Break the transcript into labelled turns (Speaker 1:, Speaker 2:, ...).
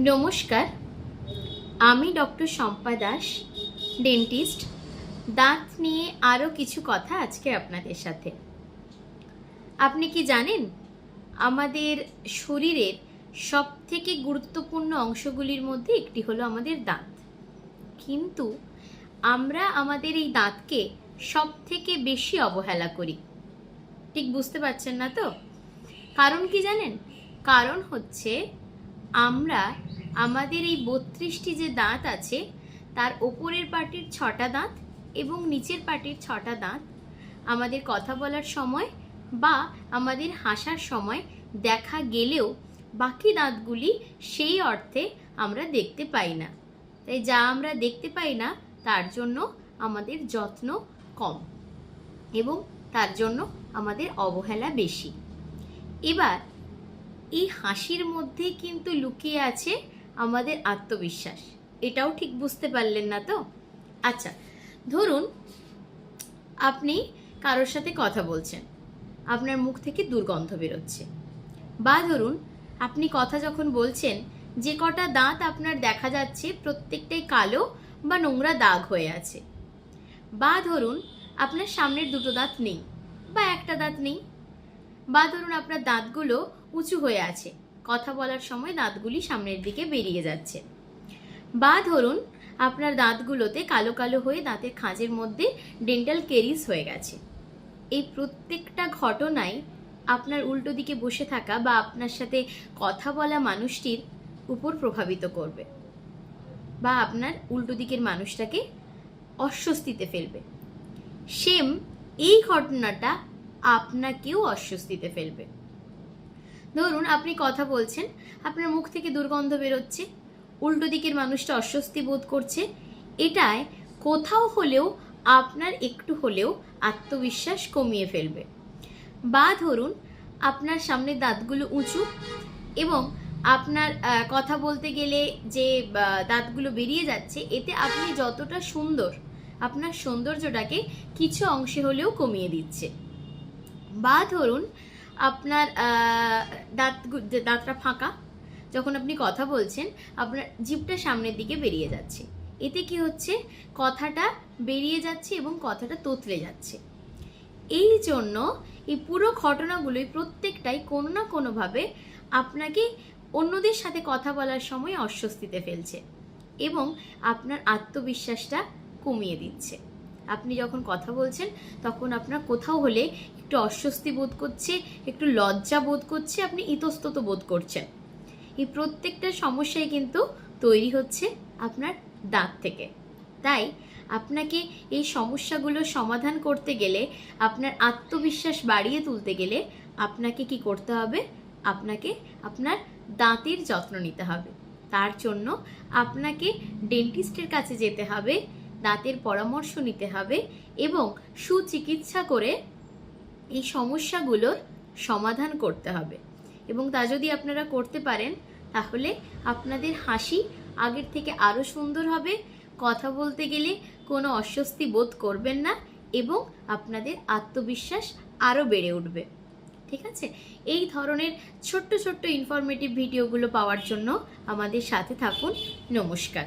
Speaker 1: নমস্কার, আমি doctor Shampa Das, dentist. দাঁত নিয়ে আরও কিছু কথা আজকে আপনাদের সাথে। আপনি কি জানেন, আমাদের শরীরের সবথেকে গুরুত্বপূর্ণ অংশগুলির মধ্যে একটি হলো আমাদের দাঁত। কিন্তু আমরা আমাদের এই দাঁতকে সবথেকে বেশি অবহেলা করি। ঠিক বুঝতে পারছেন না তো? কারণ কি জানেন? কারণ হচ্ছে আমরা আমাদের এই 32টি যে দাঁত আছে তার ওপরের পাটির 6টা দাঁত এবং নিচের পাটির 6টা দাঁত আমাদের কথা বলার সময় বা আমাদের হাসার সময় দেখা গেলেও বাকি দাঁতগুলি সেই অর্থে আমরা দেখতে পাই না। তাই যা আমরা দেখতে পাই না তার জন্য আমাদের যত্ন কম এবং তার জন্য আমাদের অবহেলা বেশি। এবার এই হাসির মধ্যে কিন্তু লুকিয়ে আছে আমাদের আত্মবিশ্বাস। এটাও ঠিক বুঝতে পারলেন না তো? আচ্ছা, ধরুন আপনি কারোর সাথে কথা বলছেন, আপনার মুখ থেকে দুর্গন্ধ বেরোচ্ছে। বা ধরুন আপনি কথা যখন বলছেন, যে কটা দাঁত আপনার দেখা যাচ্ছে প্রত্যেকটাই কালো বা নোংরা দাগ হয়ে আছে। বা ধরুন আপনার সামনের দুটো দাঁত নেই বা একটা দাঁত নেই। বা ধরুন আপনার দাঁতগুলো উঁচু হয়ে আছে, কথা বলার সময় দাঁতগুলি সামনের দিকে বেরিয়ে যাচ্ছে। বা ধরুন আপনার দাঁতগুলোতে কালো কালো হয়ে দাঁতের খাঁজের মধ্যে ডেন্টাল কেরিস হয়ে গেছে। এই প্রত্যেকটা ঘটনাই আপনার উল্টো দিকে বসে থাকা বা আপনার সাথে কথা বলা মানুষটির উপর প্রভাবিত করবে বা আপনার উল্টো দিকের মানুষটাকে অস্বস্তিতে ফেলবে। সেম এই ঘটনাটা আপনাকেও অস্বস্তিতে ফেলবে। ধরুন আপনি কথা বলছেন, আপনার মুখ থেকে দুর্গন্ধ বেরোচ্ছে, উল্টো দিকের মানুষটা অস্বস্তি বোধ করছে। এটায় কোথাও হলেও আপনার একটু হলেও আত্মবিশ্বাস কমিয়ে ফেলবে। বা ধরুন আপনার সামনে দাঁতগুলো উঁচু এবং আপনার কথা বলতে গেলে যে দাঁতগুলো বেরিয়ে যাচ্ছে, এতে আপনি যতটা সুন্দর, আপনার সৌন্দর্যটাকে কিছু অংশে হলেও কমিয়ে দিচ্ছে। বা ধরুন আপনার দাঁতটা ফাঁকা, যখন আপনি কথা বলছেন আপনার জিভটা সামনের দিকে বেরিয়ে যাচ্ছে। এতে কি হচ্ছে? কথাটা বেরিয়ে যাচ্ছে এবং কথাটা তোতলে যাচ্ছে। এই জন্য এই পুরো ঘটনাগুলোই প্রত্যেকটাই কোনো না কোনোভাবে আপনাকে অন্যদের সাথে কথা বলার সময় অস্বস্তিতে ফেলছে এবং আপনার আত্মবিশ্বাসটা কমিয়ে দিচ্ছে। আপনি যখন কথা বলছেন তখন আপনার কোথাও হলে একটু অস্বস্তি বোধ করছে, একটু লজ্জা বোধ করছে, আপনি ইতস্তত বোধ করছেন। এই প্রত্যেকটা সমস্যাই কিন্তু তৈরি হচ্ছে আপনার দাঁত থেকে। তাই আপনাকে এই সমস্যাগুলো সমাধান করতে গেলে, আপনার আত্মবিশ্বাস বাড়িয়ে তুলতে গেলে আপনাকে কি করতে হবে? আপনাকে আপনার দাঁতের যত্ন নিতে হবে। তার জন্য আপনাকে ডেন্টিস্টের কাছে যেতে হবে, দাঁতের পরামর্শ নিতে হবে এবং সুচিকিৎসা করে এই সমস্যাগুলোর সমাধান করতে হবে। এবং তা যদি আপনারা করতে পারেন তাহলে আপনাদের হাসি আগের থেকে আরও সুন্দর হবে, কথা বলতে গেলে কোনো অস্বস্তি বোধ করবেন না এবং আপনাদের আত্মবিশ্বাস আরও বেড়ে উঠবে। ঠিক আছে? এই ধরনের ছোট্ট ছোট্ট ইনফরমেটিভ ভিডিওগুলো পাওয়ার জন্য আমাদের সাথে থাকুন। নমস্কার।